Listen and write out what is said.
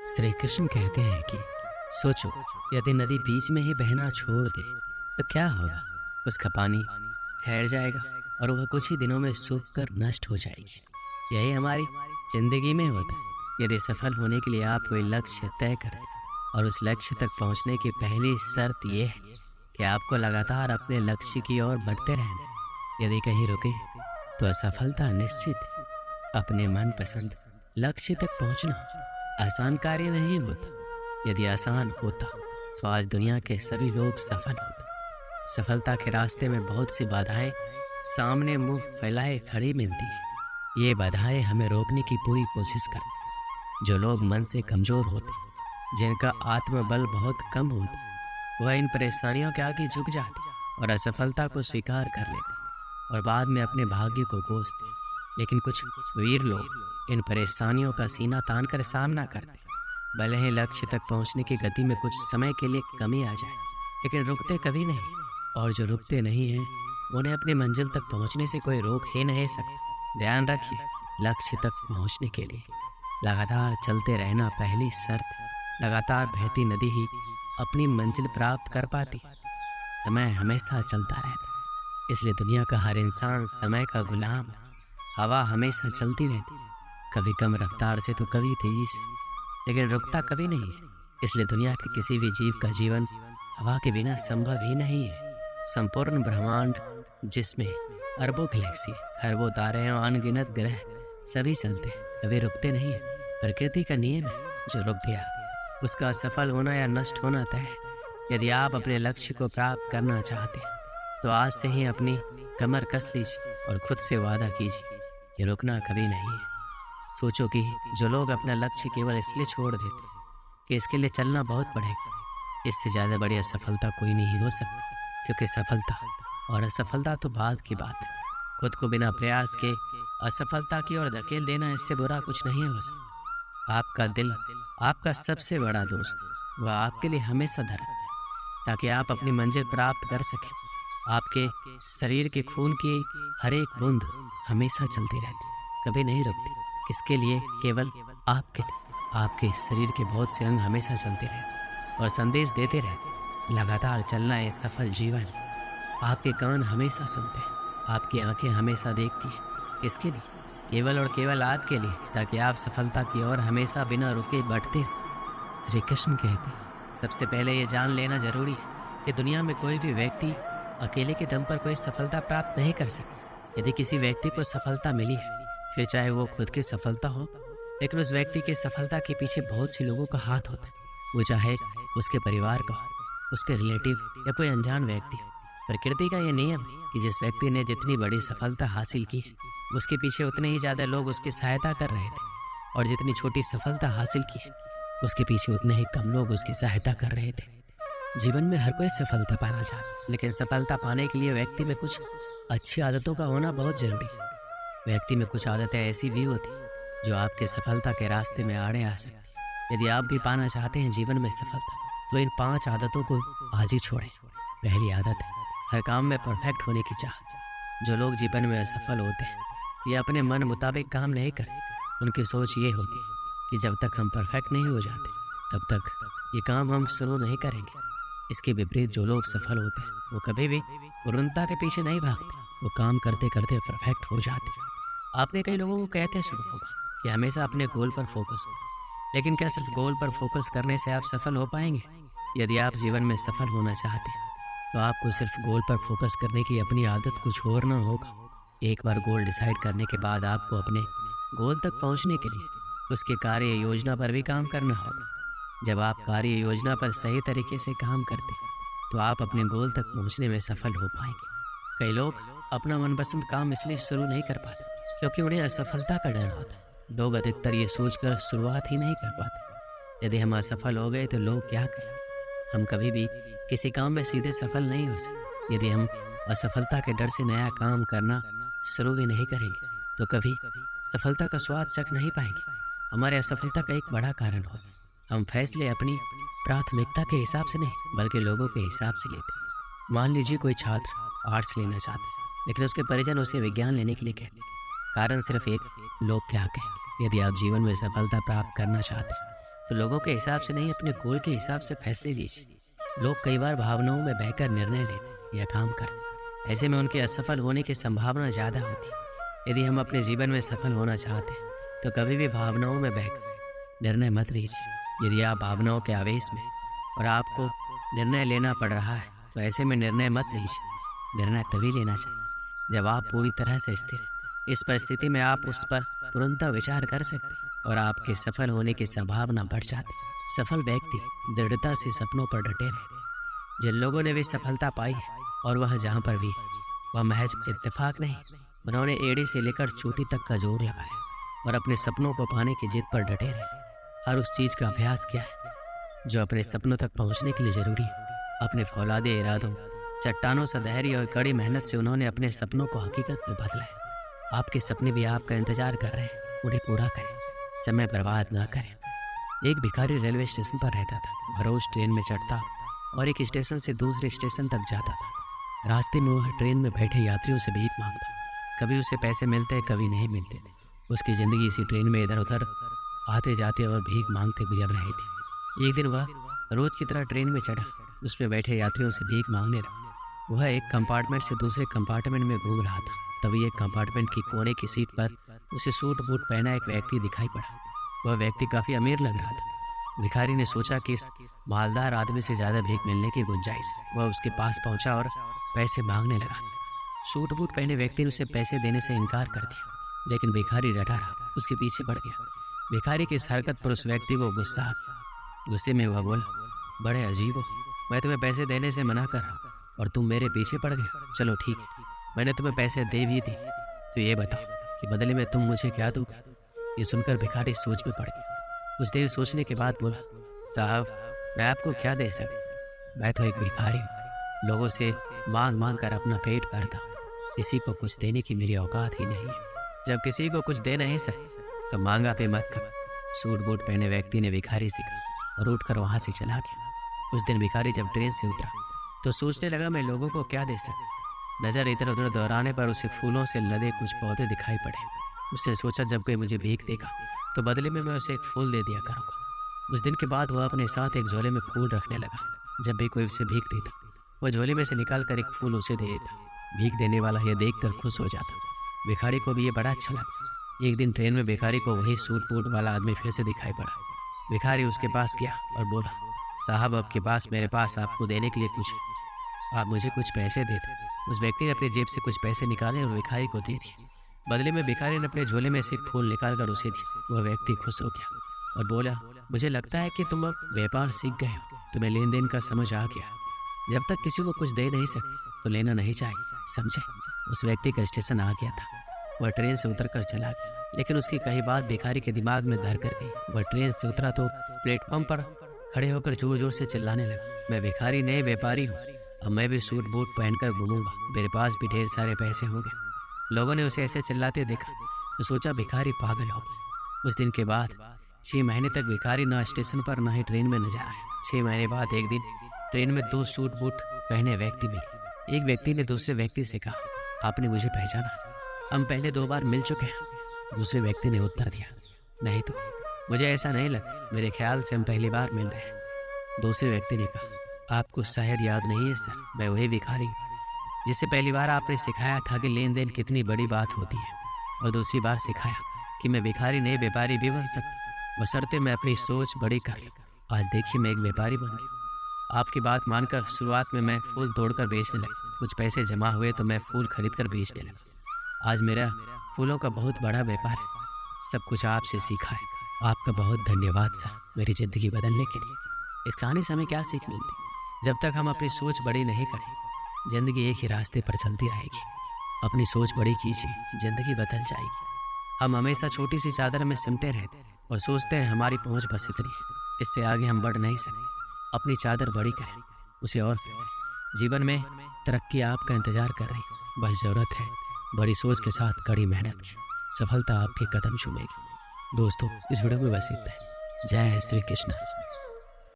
श्री कृष्ण कहते हैं कि सोचो, यदि नदी बीच में ही बहना छोड़ दे तो क्या होगा। उसका पानी ठहर जाएगा और वह कुछ ही दिनों में सूख कर नष्ट हो जाएगी। यही हमारी जिंदगी में होता है। यदि सफल होने के लिए आप कोई लक्ष्य तय करें और उस लक्ष्य तक पहुंचने की पहली शर्त यह है कि आपको लगातार अपने लक्ष्य की ओर बढ़ते रहना। यदि कहीं रुके तो असफलता निश्चित है। अपने मनपसंद लक्ष्य तक पहुंचना आसान कार्य नहीं होता। यदि आसान होता तो आज दुनिया के सभी लोग सफल होते। सफलता के रास्ते में बहुत सी बाधाएं सामने मुंह फैलाए खड़ी मिलती है। ये बाधाएं हमें रोकने की पूरी कोशिश करती। जो लोग मन से कमजोर होते, जिनका आत्मबल बहुत कम होता, वह इन परेशानियों के आगे झुक जाते और असफलता को स्वीकार कर लेते और बाद में अपने भाग्य को कोसते। लेकिन कुछ वीर लोग इन परेशानियों का सीना तानकर सामना करते। भले ही लक्ष्य तक पहुंचने की गति में कुछ समय के लिए कमी आ जाए, लेकिन रुकते कभी नहीं। और जो रुकते नहीं हैं, उन्हें अपनी मंजिल तक पहुंचने से कोई रोक ही नहीं सकता। ध्यान रखिए, लक्ष्य तक पहुंचने के लिए लगातार चलते रहना पहली शर्त। लगातार बहती नदी ही अपनी मंजिल प्राप्त कर पाती। समय हमेशा चलता रहता है, इसलिए दुनिया का हर इंसान समय का गुलाम है। हवा हमेशा चलती रहती है, कभी कम रफ्तार से तो कभी तेजी से, लेकिन रुकता कभी नहीं है। इसलिए दुनिया के किसी भी जीव का जीवन हवा के बिना संभव ही नहीं है। संपूर्ण ब्रह्मांड, जिसमें अरबों गैलेक्सी, अरबों तारे और अनगिनत ग्रह सभी चलते हैं, कभी रुकते नहीं है। प्रकृति का नियम है, जो रुक गया उसका सफल होना या नष्ट होना तय है। यदि आप अपने लक्ष्य को प्राप्त करना चाहते हैं तो आज से ही अपनी कमर कस लीजिए और खुद से वादा कीजिए कि रुकना कभी नहीं है। सोचो कि जो लोग अपना लक्ष्य केवल इसलिए छोड़ देते कि इसके लिए चलना बहुत पड़ेगा, इससे ज़्यादा बड़ी असफलता कोई नहीं हो सकती। क्योंकि सफलता और असफलता तो बाद की बात है। खुद को बिना प्रयास के असफलता की ओर धकेल देना, इससे बुरा कुछ नहीं हो सकता। आपका दिल आपका सबसे बड़ा दोस्त, वह आपके लिए हमेशा धड़कता है ताकि आप अपनी मंजिल प्राप्त कर सकें। आपके शरीर के खून की हर एक बूंद हमेशा चलती रहती, कभी नहीं रुकती। किसके लिए? केवल आपके लिए। आपके शरीर के बहुत से अंग हमेशा चलते रहते और संदेश देते रहते। लगातार चलना एक सफल जीवन है। आपके कान हमेशा सुनते हैं, आपकी आंखें हमेशा देखती हैं। इसके लिए? केवल और केवल आपके लिए, ताकि आप सफलता की ओर हमेशा बिना रुके बढ़ते रहें। श्री कृष्ण कहते हैं, सबसे पहले ये जान लेना जरूरी है कि दुनिया में कोई भी व्यक्ति अकेले के दम पर कोई सफलता प्राप्त नहीं कर सकता। यदि किसी व्यक्ति को सफलता मिली है, फिर चाहे वो खुद की सफलता हो, लेकिन उस व्यक्ति की सफलता के पीछे बहुत से लोगों का हाथ होता है। वो चाहे उसके परिवार का हो, उसके रिलेटिव या कोई अनजान व्यक्ति हो। प्रकृति का ये नियम है कि जिस व्यक्ति ने जितनी बड़ी सफलता हासिल की है, उसके पीछे उतने ही ज़्यादा लोग उसकी सहायता कर रहे थे, और जितनी छोटी सफलता हासिल की है, उसके पीछे उतने ही कम लोग उसकी सहायता कर रहे थे। जीवन में हर कोई सफलता पाना चाहता है, लेकिन सफलता पाने के लिए व्यक्ति में कुछ अच्छी आदतों का होना बहुत जरूरी है। व्यक्ति में कुछ आदतें ऐसी भी होती जो आपके सफलता के रास्ते में आड़े आ सकती। यदि आप भी पाना चाहते हैं जीवन में सफलता, तो इन 5 आदतों को आज ही छोड़ें। पहली आदत है हर काम में परफेक्ट होने की चाह। जो लोग जीवन में असफल होते हैं, ये अपने मन मुताबिक काम नहीं करते। उनकी सोच ये होती है कि जब तक हम परफेक्ट नहीं हो जाते, तब तक ये काम हम शुरू नहीं करेंगे। इसके विपरीत जो लोग सफल होते हैं, वो कभी भी पूर्णता के पीछे नहीं भागते। वो काम करते करते परफेक्ट हो जाते। आपने कई लोगों को कहते सुना होगा कि हमेशा अपने गोल पर फोकस करो, लेकिन क्या सिर्फ गोल पर फोकस करने से आप सफल हो पाएंगे? यदि आप जीवन में सफल होना चाहते हैं, तो आपको सिर्फ गोल पर फोकस करने की अपनी आदत को छोड़ना होगा। एक बार गोल डिसाइड करने के बाद आपको अपने गोल तक पहुंचने के लिए उसके कार्य योजना पर भी काम करना होगा। जब आप कार्य योजना पर सही तरीके से काम करते हैं, तो आप अपने गोल तक पहुंचने में सफल हो पाएंगे। कई लोग अपना मनपसंद काम इसलिए शुरू नहीं कर पाते क्योंकि उन्हें असफलता का डर होता है। लोग अधिकतर ये सोचकर शुरुआत ही नहीं कर पाते, यदि हम असफल हो गए तो लोग क्या कहें। हम कभी भी किसी काम में सीधे सफल नहीं हो सकते। यदि हम असफलता के डर से नया काम करना शुरू भी नहीं करेंगे, तो कभी सफलता का स्वाद चख नहीं पाएंगे। हमारे असफलता का एक बड़ा कारण होता है हम फैसले अपनी प्राथमिकता के हिसाब से नहीं, बल्कि लोगों के हिसाब से लेते हैं। मान लीजिए कोई छात्र आर्ट्स लेना चाहता है, लेकिन उसके परिजन उसे विज्ञान लेने के लिए कहते हैं। कारण सिर्फ एक, लोग क्या कहें। यदि आप जीवन में सफलता प्राप्त करना चाहते हैं, तो लोगों के हिसाब से नहीं, अपने गोल के हिसाब से फैसले लीजिए। लोग कई बार भावनाओं में बहकर निर्णय लेते या काम करते, ऐसे में उनके असफल होने की संभावना ज़्यादा होती है। यदि हम अपने जीवन में सफल होना चाहते हैं तो कभी भी भावनाओं में बहकर निर्णय मत लीजिए। यदि आप भावनाओं के आवेश में और आपको निर्णय लेना पड़ रहा है तो ऐसे में निर्णय मत लीजिए। निर्णय तभी लेना चाहिए जब आप पूरी तरह से स्थिर। इस परिस्थिति में आप उस पर तुरंत विचार कर सकते और आपके सफल होने की संभावना बढ़ जाती। सफल व्यक्ति दृढ़ता से सपनों पर डटे रहते। जिन लोगों ने भी सफलता पाई है और वह जहाँ पर भी, वह महज इत्तेफाक नहीं, उन्होंने एड़ी से लेकर चोटी तक का जोर लगाया और अपने सपनों को पाने की जिद पर डटे रहे। हर उस चीज़ का अभ्यास किया है जो अपने सपनों तक पहुँचने के लिए ज़रूरी है। अपने फौलादे इरादों, चट्टानों से धैर्य और कड़ी मेहनत से उन्होंने अपने सपनों को हकीकत में बदला है। आपके सपने भी आपका इंतजार कर रहे हैं, उन्हें पूरा करें, समय बर्बाद ना करें। एक भिखारी रेलवे स्टेशन पर रहता था। वह रोज ट्रेन में चढ़ता और एक स्टेशन से दूसरे स्टेशन तक जाता था। रास्ते में वह ट्रेन में बैठे यात्रियों से भीख मांगता। कभी उसे पैसे मिलते, कभी नहीं मिलते थे। उसकी ज़िंदगी इसी ट्रेन में इधर उधर आते जाते और भीख मांगते गुजर रही थी। एक दिन वह रोज की तरह ट्रेन में चढ़ा, उसमें बैठे यात्रियों से भीख मांगने लगा। वह एक कंपार्टमेंट से दूसरे कंपार्टमेंट में घूम रहा था। तभी एक कंपार्टमेंट की कोने की सीट पर उसे सूट बूट पहना एक व्यक्ति दिखाई पड़ा। वह व्यक्ति काफ़ी अमीर लग रहा था। भिखारी ने सोचा कि इस मालदार आदमी से ज़्यादा भीख मिलने की गुंजाइश। वह उसके पास पहुंचा और पैसे मांगने लगा। सूट बूट पहने व्यक्ति ने उसे पैसे देने से इनकार कर दिया, लेकिन भिखारी डटा रहा, उसके पीछे बढ़ गया। भिखारी की इस हरकत पर उस व्यक्ति को गुस्सा आ गया। गुस्से में वह बोला, बड़े अजीब हो, मैं तुम्हें पैसे देने से मना कर रहा हूँ और तुम मेरे पीछे पड़ गए। चलो ठीक है, मैंने तुम्हें पैसे दे भी दी, तो ये बताओ कि बदले में तुम मुझे क्या दोगे। ये सुनकर भिखारी सोच में पड़ गया। कुछ देर सोचने के बाद बोला, साहब मैं आपको क्या दे सकता, मैं तो एक भिखारी हूँ, लोगों से मांग मांग कर अपना पेट भरता हूँ, किसी को कुछ देने की मेरी औकात ही नहीं है। जब किसी को कुछ दे नहीं सकते तो मांगा पे मत करो। सूट बूट पहने व्यक्ति ने भिखारी से कहा और उठकर वहाँ से चला गया। उस दिन भिखारी जब ट्रेन से उतरा तो सोचने लगा, मैं लोगों को क्या दे सकता। नज़र इधर उधर दौड़ाने पर उसे फूलों से लदे कुछ पौधे दिखाई पड़े। उसने सोचा, जब कोई मुझे भीख देगा तो बदले में मैं उसे एक फूल दे दिया करूँगा। उस दिन के बाद वह अपने साथ एक झोले में फूल रखने लगा। जब भी कोई उसे भीख देता वह झोले में से निकाल कर एक फूल उसे दे देता। भीख देने वाला यह देखकर खुश हो जाता। भिखारी को भी ये बड़ा अच्छा लगा। एक दिन ट्रेन में भिखारी को वही सूट बूट वाला आदमी फिर से दिखाई पड़ा। भिखारी उसके पास गया और बोला, साहब आपके पास मेरे पास आपको देने के लिए कुछ, आप मुझे कुछ पैसे दे दो। उस व्यक्ति ने अपनी जेब से कुछ पैसे निकाले और भिखारी को दे दिए। बदले में भिखारी ने अपने झोले में से फूल निकाल कर उसे दिया। वह व्यक्ति खुश हो गया और बोला, मुझे लगता है कि तुम अब व्यापार सीख गए हो, तुम्हें लेन देन का समझ आ गया। जब तक किसी को कुछ दे नहीं सकते तो लेना नहीं चाहिए, समझे। उस व्यक्ति का स्टेशन आ गया था। वह ट्रेन से उतर कर चला गया, लेकिन उसकी कई बात भिखारी के दिमाग में घर कर गई। वह ट्रेन से उतरा तो प्लेटफॉर्म पर खड़े होकर जोर जोर से चिल्लाने लगा, मैं भिखारी नहीं व्यापारी हूँ, अब मैं भी सूट बूट पहनकर घूमूंगा, मेरे पास भी ढेर सारे पैसे होंगे। लोगों ने उसे ऐसे चिल्लाते देखा तो सोचा भिखारी पागल हो गया। उस दिन के बाद 6 महीने तक भिखारी ना स्टेशन पर ना ही ट्रेन में नजर आया। 6 महीने बाद एक दिन ट्रेन में 2 सूट बूट पहने व्यक्ति मिले। एक व्यक्ति ने दूसरे व्यक्ति से कहा, आपने मुझे पहचाना, हम पहले 2 बार मिल चुके हैं। दूसरे व्यक्ति ने उत्तर दिया, नहीं तो मुझे ऐसा नहीं लगता, मेरे ख्याल से हम पहली बार मिल रहे हैं। दूसरे व्यक्ति ने कहा, आपको शायद याद नहीं है सर, मैं वही भिखारी हूँ जिससे पहली बार आपने सिखाया था कि लेन देन कितनी बड़ी बात होती है, और दूसरी बार सिखाया कि मैं भिखारी नहीं व्यापारी भी बन सकता, बशर्ते मैं अपनी सोच बड़ी कर लूँ। आज देखिए मैं एक व्यापारी बन गया। आपकी बात मानकर शुरुआत में मैं फूल तोड़कर बेचने लगा, कुछ पैसे जमा हुए तो मैं फूल खरीद कर बेचने लगा। आज मेरा फूलों का बहुत बड़ा व्यापार है। सब कुछ आपसे सीखा है, आपका बहुत धन्यवाद सर, मेरी ज़िंदगी बदलने के लिए। इस कहानी से हमें क्या सीख मिलती? जब तक हम अपनी सोच बड़ी नहीं करें, ज़िंदगी एक ही रास्ते पर चलती रहेगी। अपनी सोच बड़ी कीजिए, ज़िंदगी बदल जाएगी। हम हमेशा छोटी सी चादर में सिमटे रहते हैं और सोचते हैं हमारी पहुंच बस इतनी है, इससे आगे हम बढ़ नहीं सकते। अपनी चादर बड़ी करें, उसे और फैलाएं। जीवन में तरक्की आपका इंतजार कर रही, बस ज़रूरत है बड़ी सोच के साथ कड़ी मेहनत की। सफलता आपके कदम चूमेगी। दोस्तों, इस वीडियो में बस इतना है। जय श्री कृष्ण।